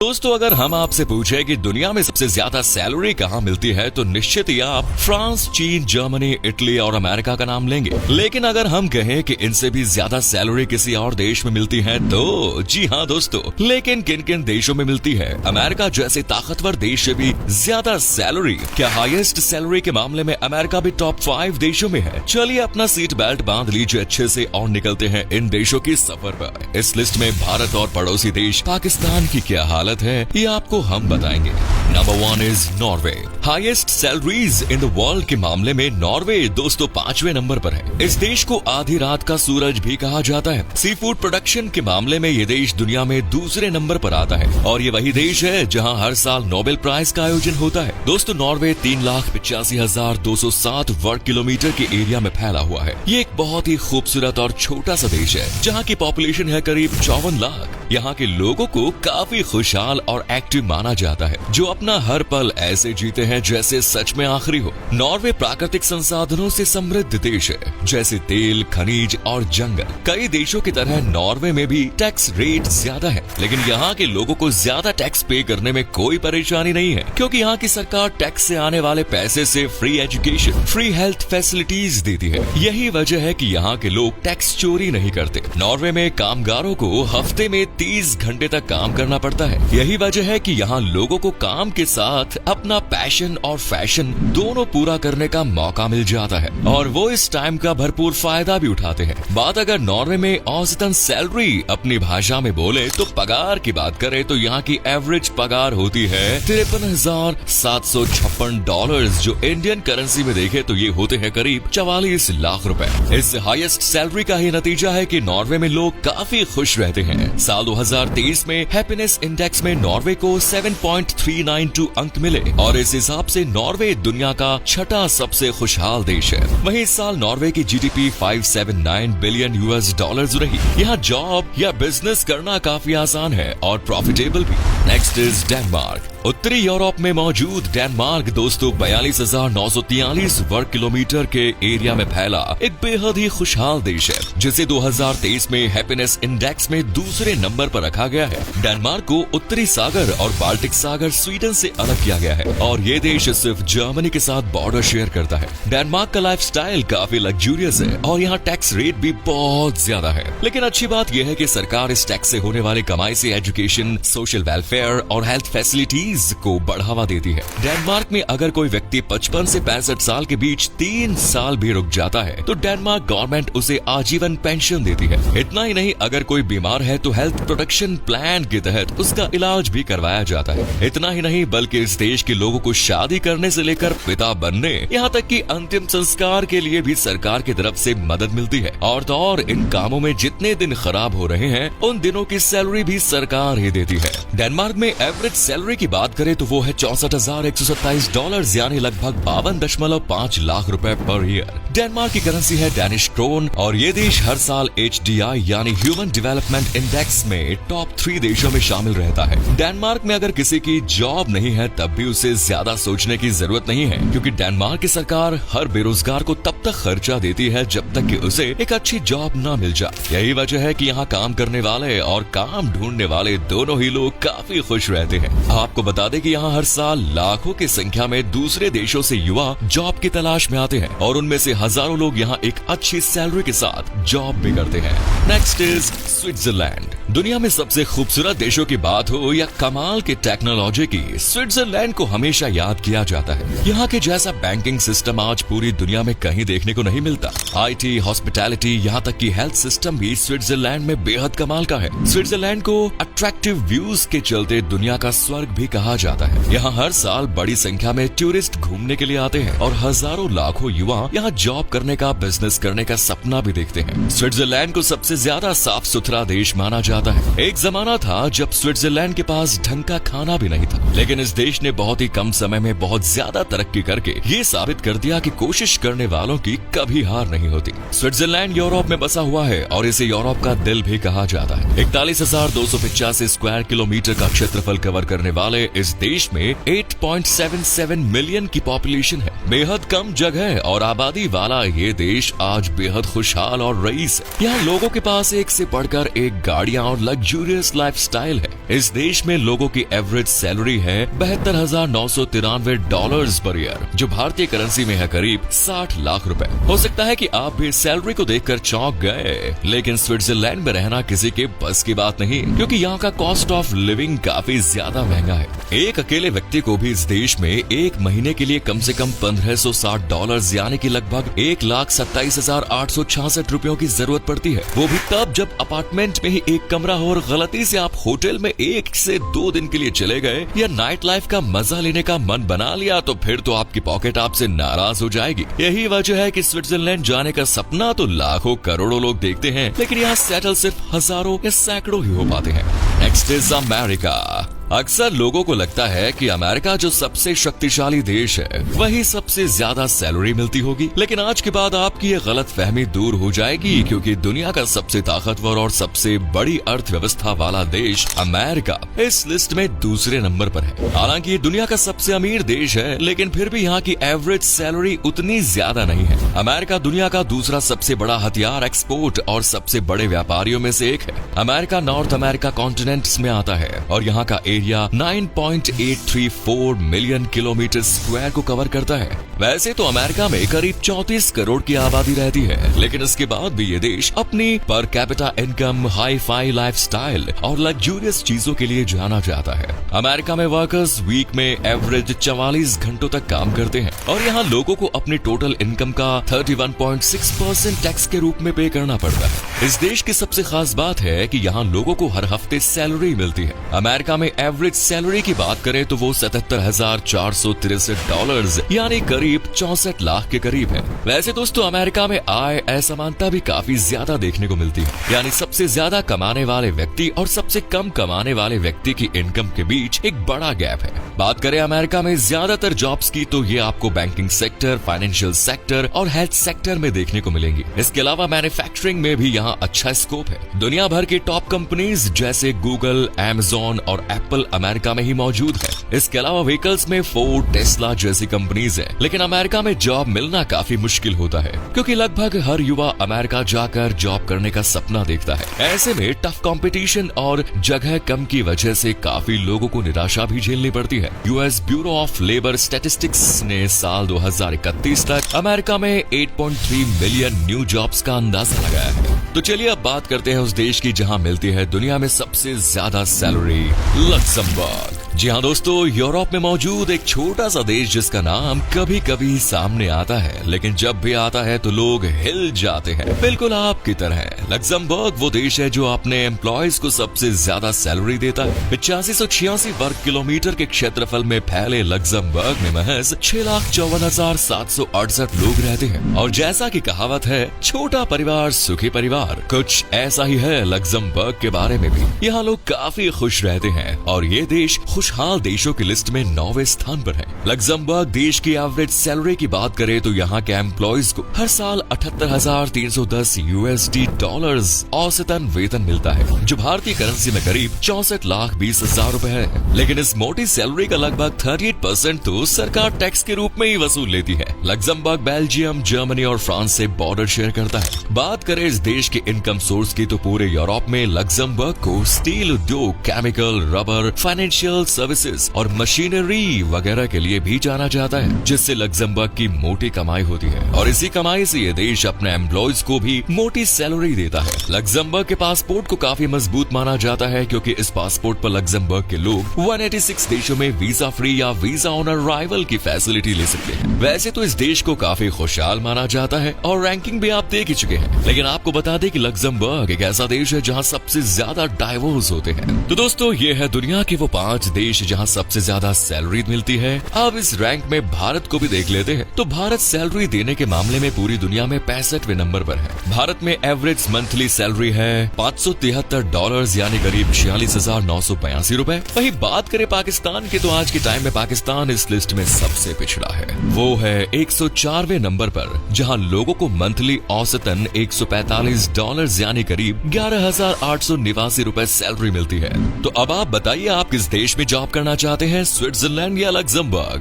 दोस्तों, अगर हम आपसे पूछे कि दुनिया में सबसे ज्यादा सैलरी कहाँ मिलती है तो निश्चित ही आप फ्रांस, चीन, जर्मनी, इटली और अमेरिका का नाम लेंगे। लेकिन अगर हम कहें कि इनसे भी ज्यादा सैलरी किसी और देश में मिलती है तो जी हाँ दोस्तों, लेकिन किन किन देशों में मिलती है? अमेरिका जैसे ताकतवर देश से भी ज्यादा सैलरी? क्या हाईएस्ट सैलरी के मामले में अमेरिका भी टॉप 5 देशों में है? चलिए अपना सीट बेल्ट बांध लीजिए अच्छे से और निकलते हैं इन देशों की सफर पर। इस लिस्ट में भारत और पड़ोसी देश पाकिस्तान की क्या हालत है ये आपको हम बताएंगे। Number 1 is Norway. Highest salaries in the world के मामले में नॉर्वे दोस्तों 5वें नंबर पर है। इस देश को आधी रात का सूरज भी कहा जाता है। सी फूड प्रोडक्शन के मामले में ये देश दुनिया में दूसरे नंबर पर आता है और ये वही देश है जहां हर साल नोबेल प्राइज का आयोजन होता है। दोस्तों, नॉर्वे 3,85,207 वर्ग किलोमीटर के एरिया में फैला हुआ है। ये एक बहुत ही खूबसूरत और छोटा सा देश है जहाँ की पॉपुलेशन है करीब 54 लाख। यहाँ के लोगों को काफी खुशहाल और एक्टिव माना जाता है, जो अपना हर पल ऐसे जीते हैं जैसे सच में आखिरी हो। नॉर्वे प्राकृतिक संसाधनों से समृद्ध देश है, जैसे तेल, खनिज और जंगल। कई देशों की तरह नॉर्वे में भी टैक्स रेट ज्यादा है, लेकिन यहाँ के लोगों को ज्यादा टैक्स पे करने में कोई परेशानी नहीं है, क्योंकि यहाँ की सरकार टैक्स से आने वाले पैसे से free education, free health facilities देती है। यही वजह है कि यहाँ के लोग टैक्स चोरी नहीं करते। नॉर्वे में कामगारों को हफ्ते में 30 घंटे तक काम करना पड़ता है। यही वजह है कि यहाँ लोगों को काम के साथ अपना पैशन और फैशन दोनों पूरा करने का मौका मिल जाता है और वो इस टाइम का भरपूर फायदा भी उठाते हैं। बात अगर नॉर्वे में औसतन सैलरी अपनी भाषा में बोले तो पगार की बात करें तो यहाँ की एवरेज पगार होती है $53,756, जो इंडियन करेंसी में देखे तो ये होते हैं करीब 44 लाख रुपए। इस हाईएस्ट सैलरी का ही नतीजा है कि नॉर्वे में लोग काफी खुश रहते हैं। साल 2023 में हैप्पीनेस इंडेक्स में नॉर्वे को 7.392 अंक मिले और इस हिसाब से नॉर्वे दुनिया का छठा सबसे खुशहाल देश है। वहीं इस साल नॉर्वे की जीडीपी 579 बिलियन US रही। यहाँ जॉब या बिजनेस करना काफी आसान है और प्रॉफिटेबल भी। Next is Denmark. उत्तरी यूरोप में मौजूद डेनमार्क दोस्तों 42,943 वर्ग किलोमीटर के एरिया में फैला एक बेहद ही खुशहाल देश है, जिसे 2023 में हैप्पीनेस इंडेक्स में दूसरे नंबर पर रखा गया है। डेनमार्क को उत्तरी सागर और बाल्टिक सागर स्वीडन से अलग किया गया है और ये देश सिर्फ जर्मनी के साथ बॉर्डर शेयर करता है। डेनमार्क का लाइफस्टाइल काफी लग्जूरियस है और यहाँ टैक्स रेट भी बहुत ज्यादा है, लेकिन अच्छी बात यह है कि सरकार इस टैक्स से होने वाली कमाई से एजुकेशन, सोशल वेलफेयर और हेल्थ फैसिलिटीज को बढ़ावा देती है। डेनमार्क में अगर कोई व्यक्ति 55 से 65 साल के बीच 3 साल भी रुक जाता है तो डेनमार्क गवर्नमेंट उसे आजीवन पेंशन देती है। इतना ही नहीं, अगर कोई बीमार है तो हेल्थ प्रोटेक्शन प्लान के तहत उसका इलाज भी करवाया जाता है। इतना ही नहीं, बल्कि इस देश के लोगों को शादी करने से लेकर पिता बनने, यहाँ तक कि अंतिम संस्कार के लिए भी सरकार की तरफ से मदद मिलती है। और तो और इन कामों में जितने दिन खराब हो रहे हैं उन दिनों की सैलरी भी सरकार ही देती है। डेनमार्क में एवरेज सैलरी की बात करें तो वो है $64,127, यानी लगभग 52.5 लाख रुपए पर ईयर। डेनमार्क की करेंसी है डैनिश क्रोन और ये देश हर साल HDI यानी ह्यूमन डेवलपमेंट इंडेक्स में टॉप 3 देशों में शामिल रहता है। डेनमार्क में अगर किसी की जॉब नहीं है तब भी उसे ज्यादा सोचने की जरूरत नहीं है, क्योंकि डेनमार्क की सरकार हर बेरोजगार को तब तक खर्चा देती है जब तक कि उसे एक अच्छी जॉब न मिल जाए। यही वजह है कि यहाँ काम करने वाले और काम ढूंढने वाले दोनों ही लोग काफी खुश रहते हैं। आपको बता दें कि यहाँ हर साल लाखों की संख्या में दूसरे देशों से युवा जॉब की तलाश में आते हैं और उनमें से हजारों लोग यहाँ एक अच्छी सैलरी के साथ जॉब भी करते हैं। Next is Switzerland. दुनिया में सबसे खूबसूरत देशों की बात हो या कमाल की टेक्नोलॉजी की, स्विट्जरलैंड को हमेशा याद किया जाता है। यहाँ के जैसा बैंकिंग सिस्टम आज पूरी दुनिया में कहीं देखने को नहीं मिलता। IT, हॉस्पिटैलिटी, यहाँ तक कि हेल्थ सिस्टम भी स्विट्जरलैंड में बेहद कमाल का है। स्विट्जरलैंड को अट्रैक्टिव व्यूज के चलते दुनिया का स्वर्ग भी कहा जाता है। यहाँ हर साल बड़ी संख्या में टूरिस्ट घूमने के लिए आते हैं और हजारों लाखों युवा यहाँ जॉब करने का, बिजनेस करने का सपना भी देखते हैं। स्विट्जरलैंड को सबसे ज्यादा साफ सुथरा देश माना जाता है। एक जमाना था जब स्विट्जरलैंड के पास ढंग का खाना भी नहीं था, लेकिन इस देश ने बहुत ही कम समय में बहुत ज्यादा तरक्की करके ये साबित कर दिया कि कोशिश करने वालों की कभी हार नहीं होती। स्विट्जरलैंड यूरोप में बसा हुआ है और इसे यूरोप का दिल भी कहा जाता है। 41,285 स्क्वायर किलोमीटर का क्षेत्रफल कवर करने वाले इस देश में 8.77 मिलियन की पॉपुलेशन है। बेहद कम जगह और आबादी वाला ये देश आज बेहद खुशहाल और रईस है। यहाँ लोगों के पास एक से बढ़कर एक गाड़ियाँ और लग्जूरियस लाइफस्टाइल है। इस देश में लोगों की एवरेज सैलरी है $72,993 पर ईयर, जो भारतीय करेंसी में है करीब 60 लाख रुपए। हो सकता है कि आप भी सैलरी को देखकर चौंक गए, लेकिन स्विट्जरलैंड में रहना किसी के बस की बात नहीं, क्योंकि यहाँ का कॉस्ट ऑफ लिविंग काफी ज्यादा महंगा है। एक अकेले व्यक्ति को भी इस देश में एक महीने के लिए कम से कम $1,560 यानी कि लगभग 1,27,866 रुपयों की जरूरत पड़ती है। वो भी तब जब अपार्टमेंट में ही एक कमरा हो और गलती से आप होटल में 1 से 2 दिन के लिए चले गए या नाइट लाइफ का मजा लेने का मन बना लिया तो फिर तो आपकी पॉकेट आपसे नाराज हो जाएगी। यही वजह है कि स्विट्जरलैंड जाने का सपना तो लाखों करोड़ों लोग देखते हैं, लेकिन यहाँ सेटल सिर्फ हजारों या सैकड़ों ही हो पाते हैं। Next is America. अक्सर लोगों को लगता है कि अमेरिका जो सबसे शक्तिशाली देश है वही सबसे ज्यादा सैलरी मिलती होगी, लेकिन आज के बाद आपकी ये गलत फहमी दूर हो जाएगी, क्योंकि दुनिया का सबसे ताकतवर और सबसे बड़ी अर्थव्यवस्था वाला देश अमेरिका इस लिस्ट में दूसरे नंबर पर है। हालांकि ये दुनिया का सबसे अमीर देश है, लेकिन फिर भी यहाँ की एवरेज सैलरी उतनी ज्यादा नहीं है। अमेरिका दुनिया का दूसरा सबसे बड़ा हथियार एक्सपोर्ट और सबसे बड़े व्यापारियों में से एक है। अमेरिका नॉर्थ अमेरिका कॉन्टिनेंट्स में आता है और यहाँ का एरिया 9.834 मिलियन किलोमीटर स्क्वायर को कवर करता है। वैसे तो अमेरिका में करीब 34 करोड़ की आबादी रहती है, लेकिन इसके बाद भी ये देश अपनी per capita income, hi fi lifestyle और लग्जूरियस चीजों के लिए जाना जाता है। अमेरिका में वर्कर्स वीक में एवरेज 44 घंटों तक काम करते हैं और यहाँ लोगों को अपनी टोटल इनकम का 31.6% टैक्स के रूप में पे करना पड़ता है। इस देश की सबसे खास बात है कि यहाँ लोगों को हर हफ्ते सैलरी मिलती है। अमेरिका में एवरेज सैलरी की बात करें तो वो $77,463 यानी करीब 64 लाख के करीब है। वैसे दोस्तों अमेरिका में आय असमानता भी काफी ज्यादा देखने को मिलती है, यानी सबसे ज्यादा कमाने वाले व्यक्ति और सबसे कम कमाने वाले व्यक्ति की इनकम के बीच एक बड़ा गैप है। बात करें अमेरिका में ज्यादातर जॉब्स की तो ये आपको बैंकिंग सेक्टर, फाइनेंशियल सेक्टर और हेल्थ सेक्टर में देखने को मिलेंगी। इसके अलावा मैन्युफैक्चरिंग में भी यहाँ अच्छा स्कोप है। दुनिया भर की टॉप कंपनीज जैसे गूगल, अमेज़न और एप्पल अमेरिका में ही मौजूद है। इसके अलावा व्हीकल्स में फोर्ड, टेस्ला जैसी कंपनीज हैं। लेकिन अमेरिका में जॉब मिलना काफी मुश्किल होता है, क्योंकि लगभग हर युवा अमेरिका जाकर जॉब करने का सपना देखता है। ऐसे में टफ कंपटीशन और जगह कम की वजह से काफी लोगों को निराशा भी झेलनी पड़ती है। US bureau of labour statistics ने साल 2031 तक अमेरिका में 8.3 मिलियन न्यू जॉब्स का अंदाजा लगाया है। तो चलिए अब बात करते हैं उस देश की जहां मिलती है दुनिया में सबसे ज्यादा सैलरी, लक्समबर्ग। जी हाँ दोस्तों, यूरोप में मौजूद एक छोटा सा देश जिसका नाम कभी कभी सामने आता है, लेकिन जब भी आता है तो लोग हिल जाते हैं, बिल्कुल आपकी तरह। लक्समबर्ग वो देश है जो अपने एम्प्लॉयज को सबसे ज्यादा सैलरी देता है। 8586 वर्ग किलोमीटर के क्षेत्रफल में फैले लक्समबर्ग में महज 6,54,768 लोग रहते हैं। और जैसा कि कहावत है, छोटा परिवार सुखी परिवार, कुछ ऐसा ही है लक्समबर्ग के बारे में भी। यहाँ लोग काफी खुश रहते हैं और ये देश खुशहाल देशों की लिस्ट में 9वें स्थान पर है। लक्समबर्ग देश की एवरेज सैलरी की बात करें तो यहाँ के एम्प्लॉयज को हर साल $78,310 USD औसतन वेतन मिलता है, जो भारतीय करेंसी में करीब 64,20,000 रुपए है। लेकिन इस मोटी सैलरी का लगभग 38% तो सरकार टैक्स के रूप में ही वसूल लेती है। लक्समबर्ग बेल्जियम, जर्मनी और फ्रांस से बॉर्डर शेयर करता है। बात करें इस देश के इनकम सोर्स की तो पूरे यूरोप में लक्समबर्ग को स्टील उद्योग, केमिकल, रबर, फाइनेंशियल सर्विसेज और मशीनरी वगैरह के लिए भी जाना जाता है, जिससे लक्समबर्ग की मोटी कमाई होती है और इसी कमाई से ये देश अपने एम्प्लॉयज को भी मोटी सैलरी देता है। लक्समबर्ग के पासपोर्ट को काफी मजबूत माना जाता है, क्योंकि इस पासपोर्ट पर लक्समबर्ग के लोग 186 देशों में वीजा फ्री या वीजा ऑन अराइवल की फैसिलिटी ले सकते हैं। वैसे तो इस देश को काफी खुशहाल माना जाता है और रैंकिंग भी आप देख ही चुके हैं, लेकिन आपको बता दें कि लक्समबर्ग एक ऐसा देश है जहाँ सबसे ज्यादा डाइवोर्स होते हैं। तो दोस्तों ये है दुनिया के वो 5 देश देश जहां सबसे ज्यादा सैलरी मिलती है। अब इस रैंक में भारत को भी देख लेते हैं तो भारत सैलरी देने के मामले में पूरी दुनिया में 65वें नंबर पर है। भारत में एवरेज मंथली सैलरी है $573 यानी करीब 46,982 रुपए। वहीं बात करें पाकिस्तान की तो आज के टाइम में पाकिस्तान इस लिस्ट में सबसे पिछड़ा है। वो है 104वें नंबर पर, जहां लोगों को मंथली औसतन $145 यानी करीब 11,889 रुपए सैलरी मिलती है। तो अब आप बताइए, आप किस देश में जॉब करना चाहते हैं, स्विट्जरलैंड या लग्जमबर्ग?